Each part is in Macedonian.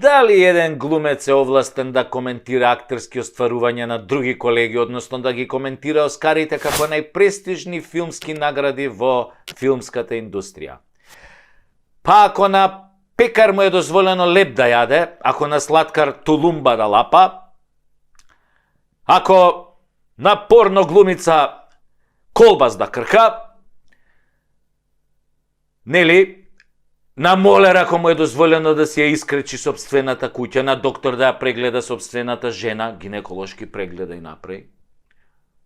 Дали еден глумец е овластен да коментира актерски остварувања на други колеги, односно да ги коментира Оскарите како најпрестижни филмски награди во филмската индустрија? Па ако на пекар му е дозволено леб да јаде, ако на сладкар тулумба да лапа, ако на порно глумица колбас да крка, нели, на молер ако му е дозволено да си ја искречи собствената куќа, на доктор да ја прегледа собствената жена, гинеколошки преглед да и направи,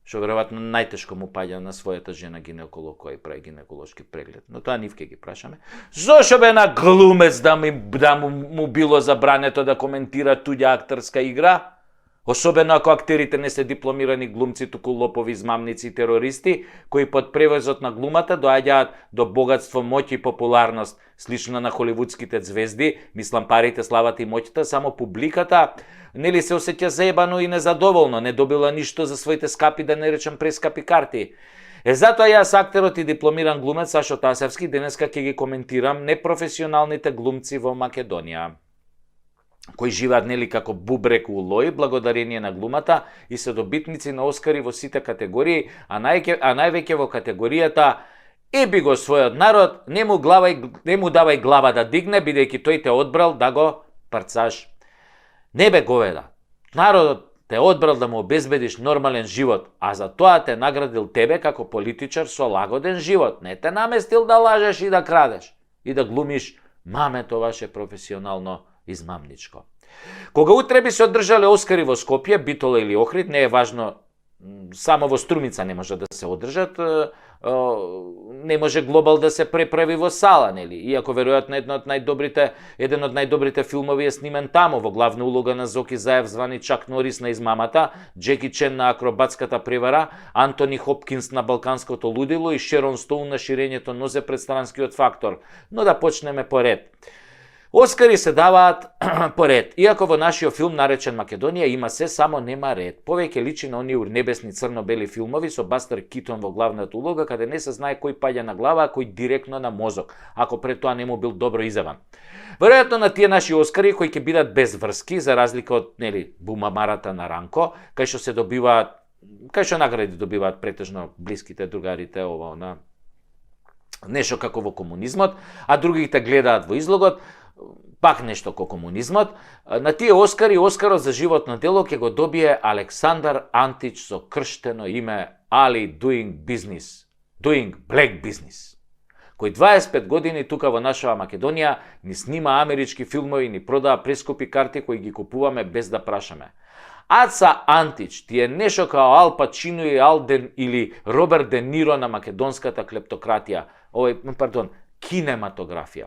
што веројатно најтешко му паѓа на својата жена гинеколог кој прави гинеколошки преглед. Но тоа нив ќе ги прашаме. Зошто бе на глумец да му било забрането да коментира туѓа актерска игра? Особено ако актерите не се дипломирани глумци, туку лопови, измамници и терористи, кои под превозот на глумата доаѓаат до богатство, моќ и популарност, слично на холивудските звезди, мислам парите, славата и моќта, само публиката нели се осеќа заебано и незадоволно, не добила ништо за своите скапи, да не речам прескапи карти. Затоа јас, актерот и дипломиран глумец Сашо Тасевски, денеска ќе ги коментирам непрофесионалните глумци во Македонија, кои живеат нели како бубрек у лој, благодарение на глумата и се добитници на Оскари во сите категории, а највеќе во категоријата еби го својот народ, не му давај глава да дигне, бидејќи тој те одбрал да го парцаш. Не бе говеда, народот те одбрал да му обезбедиш нормален живот, а за тоа те наградил тебе како политичар со лагоден живот, не те наместил да лажеш и да крадеш и да глумиш мамето ваше професионално измамничко. Кога утре би се одржале Оскари во Скопје, Битола или Охрид, не е важно, само во Струмица не може да се одржат, не може Глобал да се преправи во сала, нели? Иако веројатно еден од најдобрите филмови е снимен таму, во главна улога на Зоки Заев звани Чак Норис на измамата, Джеки Чен на акробатската превара, Антони Хопкинс на балканското лудило и Шерон Стоун на ширењето нозе пред странскиот фактор. Но да почнеме по ред. Оскари се даваат по ред, иако во нашиот филм наречен Македонија има се, само нема ред. Повеќе личи на оние урнебесни црно-бели филмови со Бастер Китон во главната улога, каде не се знае кој паѓа на глава, а кој директно на мозок, ако пред тоа не му бил добро изяван. Веројатно на тие наши Оскари кои ќе бидат без врски, за разлика од бумамарата на Ранко, кај што награди добиваат претежно блиските другарите на нешто како во комунизмот, а другите гледаат во излогот, пак нешто ко комунизмот. На тие Оскари, Оскарот за животно дело ќе го добие Александар Антич со крштено име Али Doing Black Business, кој 25 години тука во нашава Македонија ни снима амерички филмови, ни продава прескупи карти кои ги купуваме без да прашаме. Аца Антич ти е нешто као Ал Пачино или Роберт Де Ниро на македонската клептократија, кинематографија.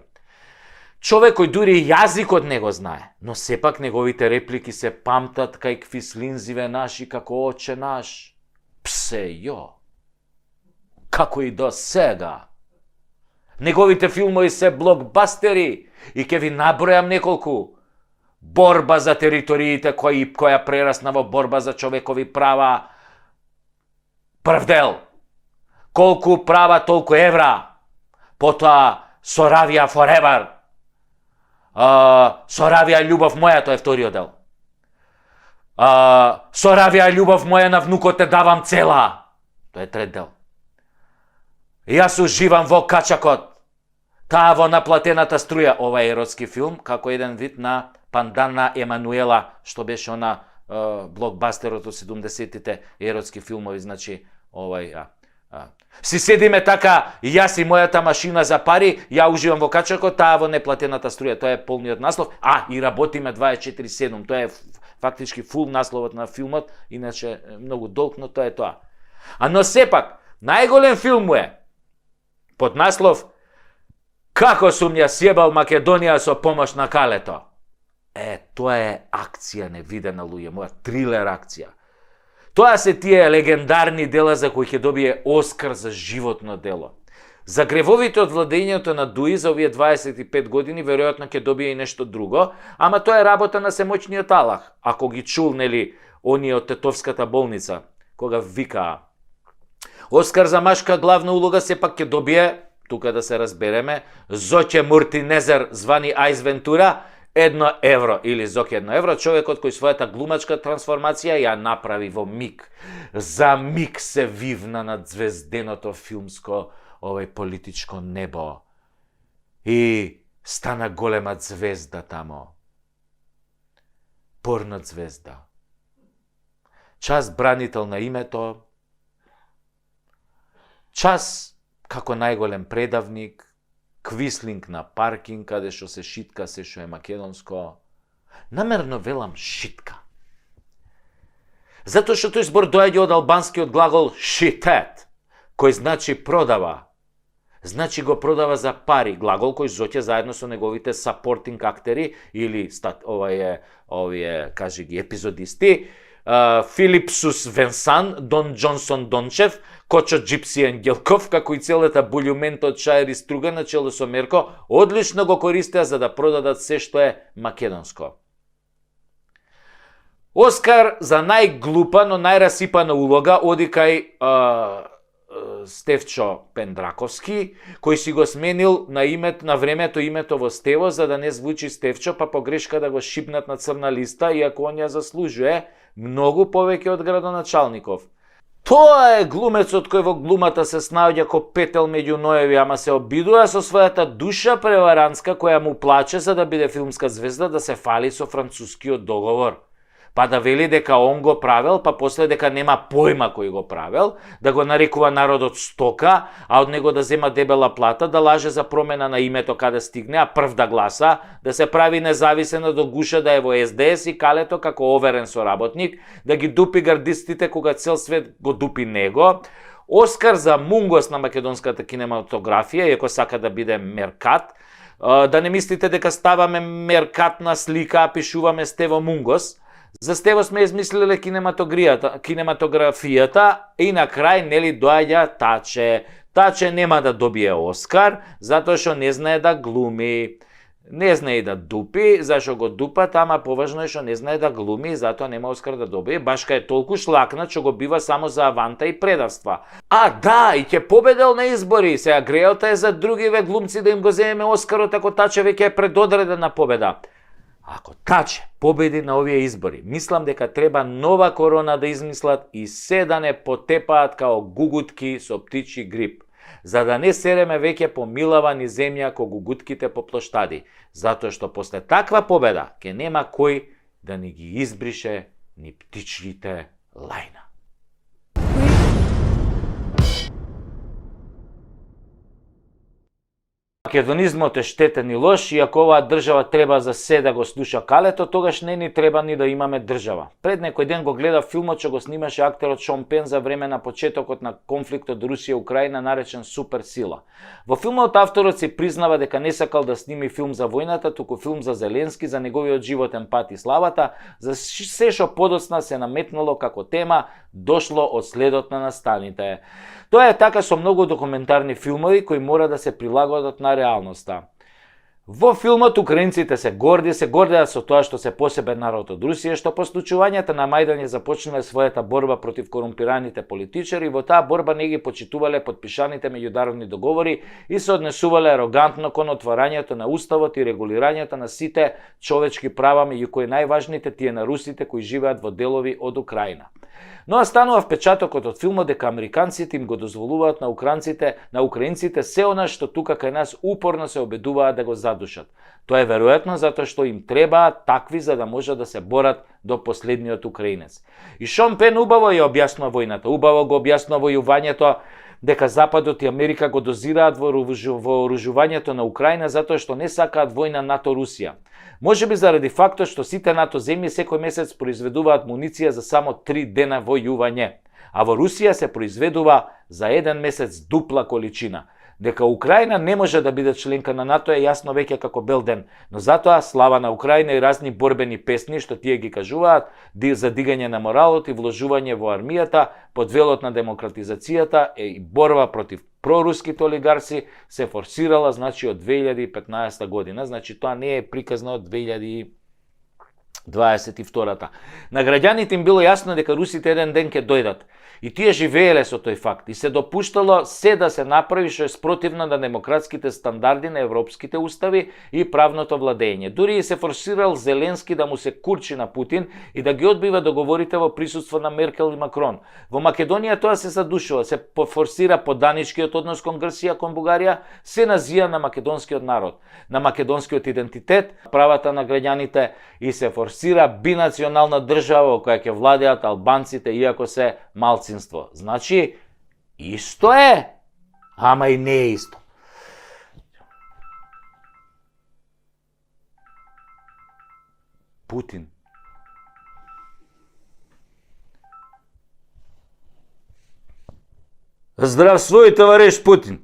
Човек кој дури јазикот не го знае, но сепак неговите реплики се памтат кај квислинзиве наши како Оче наш. Псе јо, како и до сега. Неговите филмови се блокбастери и ќе ви набројам неколку. Борба за териториите која прерасна во борба за човекови права. Прв дел. Колку права, толку евра. Потоа Соравија Forever. Соравија љубов моја, тоа е вториот дел. Соравија љубов моја, на внукот те давам цела. Тоа е трет дел. Јас уживам во качакот. Таа во наплатената струја. Ова е еротски филм, како еден вид на пандан на Емануела, што беше она блокбастерот од 70-тите еротски филмови, значи Си седиме така, јас и мојата машина за пари, ја уживам во качакот, таа во неплатената струја. Тоа е полниот наслов. И работиме 24/7. Тоа е фактички фул насловот на филмот, иначе многу долг, но тоа е тоа. Но сепак, најголем филм е под наслов Како сум ја сјебал Македонија со помош на Калето. Тоа е акција невидена, луѓе моја, трилер акција. Тоа се тие легендарни дела за кои ќе добие Оскар за животно дело. За гревовите од владењето на Дуи за овие 25 години веројатно ќе добие и нешто друго, ама тоа е работа на семоќниот Аллах. Ако ги чул, нели, оние од Тетовската болница, кога викаа. Оскар за машка главна улога сепак ќе добие, тука да се разбереме, Зоќе Муртинезер звани Ајс Вентура, 1 евро или зок 1 евро, човекот кој својата глумачка трансформација ја направи во миг. За миг се вивна над звезденото филмско политичко небо и стана голема звезда тамо. Порно звезда. Час бранител на името, час како најголем предавник, квислинг на паркинг, каде што се шитка се што е македонско. Намерно велам шитка. Затоа што тој збор доаѓа од албанскиот глагол шитет, кој значи продава. Значи го продава за пари, глагол кој зоќе заедно со неговите сапортинг актери или овие кажи ги епизодисти, Филипсус Венсан, Дон Джонсон Дончев, Кочо Джипси Ангелков, како и целата булјумента од шајер и струга на чело со Мерко, одлично го користеа за да продадат се што е македонско. Оскар за најглупа, но најрасипана улога оди кај Стефчо Пендраковски, кој си го сменил на времето името во Стево, за да не звучи Стефчо, па погрешка да го шипнат на црна листа, иако он ја заслужuje многу повеќе од градоначалников. Тоа е глумецот кој во глумата се снаоѓа ко петел меѓу ноеви, ама се обидува со својата душа преварантска која му плаче за да биде филмска звезда да се фали со францускиот договор. Па да вели дека он го правел, па после дека нема појма кој го правел, да го нарекува народот стока, а од него да зема дебела плата, да лаже за промена на името каде стигне, а прв да гласа, да се прави независен до гуша да е во СДС и калето како оверен соработник, да ги дупи гардистите кога цел свет го дупи него. Оскар за мунгос на македонската кинематографија, иако сака да биде меркат, да не мислите дека ставаме меркатна слика, а пишуваме Стево Мунгос. За Стево сме измислиле кинематографијата и на крај нели доаѓа Таче. Таче нема да добие Оскар, затоа што не знае да глуми. Не знае и да дупи, зашо го дупат, ама поважно е што не знае да глуми, затоа нема Оскар да добие. Башка е толку шлакнат што го бива само за аванта и предавства. А да, и ќе победел на избори. Сега грејата е за другиве глумци да им го земеме Оскарот ако Таче веќе е предодреден на победа. Ако Таче победи на овие избори, мислам дека треба нова корона да измислат и се да не потепаат као гугутки со птичи грип, за да не сереме веќе по милава ни земја ко гугутките по плоштади, затоа што после таква победа ќе нема кој да ни ги избрише ни птичите лајна. Македонизмот е штетен и лош, и ако оваа држава треба за се да го слуша калето, тогаш не ни треба ни да имаме држава. Пред некој ден го гледав филмот што го снимаше актерот Шон Пен за време на почетокот на конфликтот Русија-Украина наречен Суперсила. Во филмот авторот си признава дека не сакал да сними филм за војната, туку филм за Зеленски, за неговиот животен пат и славата, за се што подоцна се наметнало како тема, дошло од следот на настаните. Тоа е така со многу документарни филмови кои мора да се прилагодат на реалноста. Во филмот украинците се гордеат со тоа што се посебен народ од Русија, што по случувањата на Мајдан ја започнале својата борба против корумпираните политичари и во таа борба не ги почитувале подпишаните меѓународни договори и се однесувале арогантно кон отварањето на уставот и регулирањето на сите човечки права, меѓу кои најважните тие на русите кои живеат во делови од Украина. Но останува впечатокот од филмот дека американците им го дозволуваат на украинците се она што тука кај нас упорно се обидуваат да го задушат. Тоа е веројатно затоа што им требаат такви за да можат да се борат до последниот украинец. И Шон Пен убаво ја објаснува војната, убаво го објаснува војувањето, дека Западот и Америка го дозираат во вооружувањето на Украина затоа што не сакаат војна НАТО-Русија. Можеби заради фактот што сите НАТО земји секој месец произведуваат муниција за само 3 дена војување, а во Русија се произведува за 1 месец дупла количина. Дека Украина не може да биде членка на НАТО е јасно веќе како бел ден, но затоа слава на Украина и разни борбени песни што тие ги кажуваат за дигање на моралот и вложување во армијата под велот на демократизацијата и борба против проруските олигарси се форсирала значи од 2015 година, значи тоа не е приказно од 2022. На граѓаните им било јасно дека русите еден ден ќе дојдат И тие живееле со тој факт и се допуштало се да се направи што е спротивно на демократските стандарди на европските устави и правното владење. Дури и се форсирал Зеленски да му се курчи на Путин и да ги одбива договорите во присуство на Меркел и Макрон. Во Македонија тоа се задушува, се форсира поданичкиот однос кон Грција, кон Бугарија, се назија на македонскиот народ, на македонскиот идентитет, правата на граѓаните и се форсира бинационална држава во која ќе владеат албанците, иако се малцинство. Значи, исто е, ама и не е исто. Путин. Здравствуй, товариш Путин.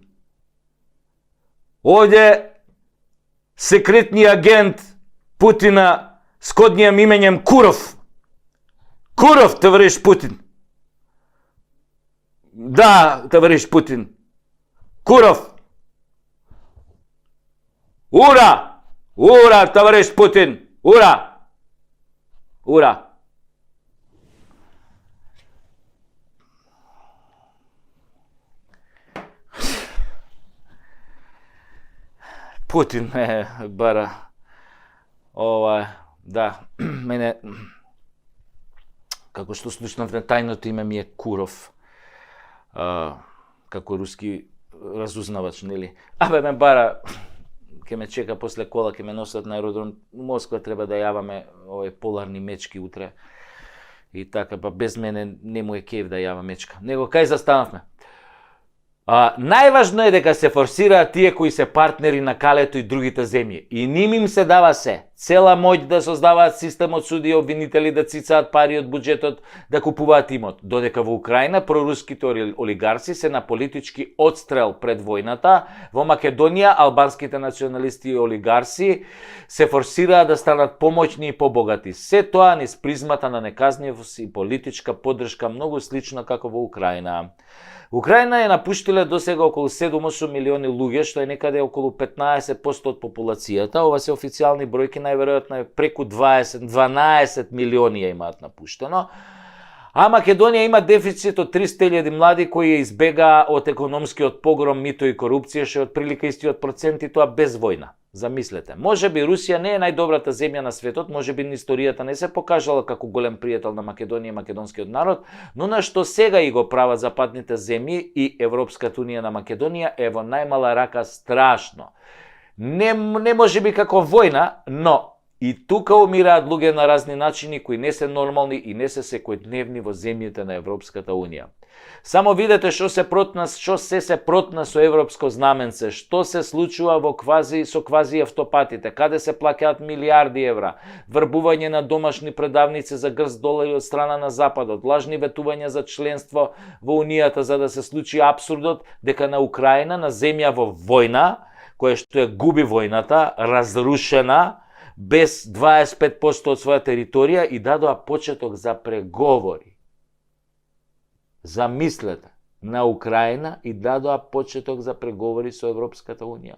Овде секретниот агент Путина с коднијим именем Куров. Куров, товариш Путин. Да, товариш Путин. Куров. Ура! Ура, товариш Путин! Ура! Ура! Путин ме бара. Да, мене, како што слушнав, тајното име ми е Куров. Како руски разузнавач, нели? Ме бара, ке ме чека после кола, ке ме носат на аеродром. У Москва треба да јаваме овој поларни мечки утре. И така, па без мене не му е кеф да јава мечка. Него кај застанавме? Најважно е дека се форсираат тие кои се партнери на Калето и другите земји. И ним им се дава се. Цела моќ да создаваат систем од суди и обвинители, да цицаат пари од буџетот, да купуваат имот. Додека во Украина проруските олигарси се на политички отстрел пред војната, во Македонија албанските националисти и олигарси се форсираат да станат помоćни и побогати. Се тоа низ призмата на неказнивост и политичка поддршка, многу слично како во Украина. Украина е напуштиле досега околу 7-8 милиони луѓе, што е некаде околу 15% од популацијата. Ова се официјални бројки, најверојатно е преку 12 милиони ја имаат напуштено. А Македонија има дефицит од 300.000 млади кои ја избегаа од економскиот погром, мито и корупција, што е од прилика истиот процент и тоа без војна. Замислете, може би Русија не е најдобрата земја на светот, може би историјата не се покажала како голем пријател на Македонија и македонскиот народ, но на што сега и го прават западните земји и Европската унија на Македонија е во најмала рака страшно. Не може би како војна, но и тука умираат луѓе на разни начини кои не се нормални и не се секојдневни во земјите на Европската унија. Само видете што се протна со европско знаменце, што се случува со квази автопатите, каде се плаќаат милиарди евра, врбување на домашни предавници за грз долари од страна на Западот, лажни ветувања за членство во Унијата за да се случи апсурдот дека на Украина, на земја во војна, која што ја губи војната, разрушена, без 25% од своја територија и дадоа почеток за преговори. Замислете, на Украина и дадоа почеток за преговори со Европската унија.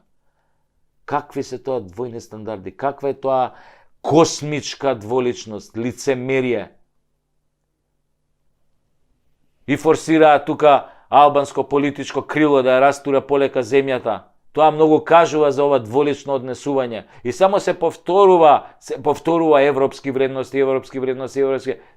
Какви се тоа двојни стандарди? Каква е тоа космичка дволичност, лицемерие? И форсираат тука албанско политичко крило да ја растура полека земјата. Тоа многу кажува за ова дволично однесување. И само се повторува европски вредности.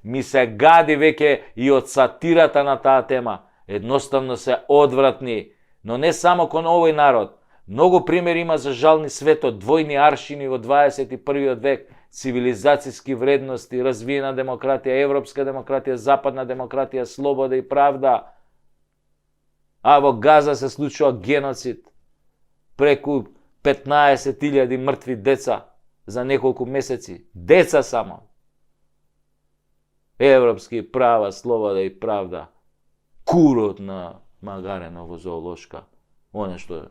Ми се гади веќе и од сатирата на таа тема. Едноставно се одвратни. Но не само кон овој народ. Многу примери има за жални светот, двојни аршини во 21. век, цивилизацијски вредности, развиена демократија, европска демократија, западна демократија, слобода и правда. А во Газа се случува геноцид. Преку 15.000 мртви деца за неколку месеци. Деца само. Европски права, слобода и правда. Курот на Магареново зоолошка. Оне што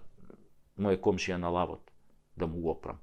мој комшија на лавот. Да му го опрам.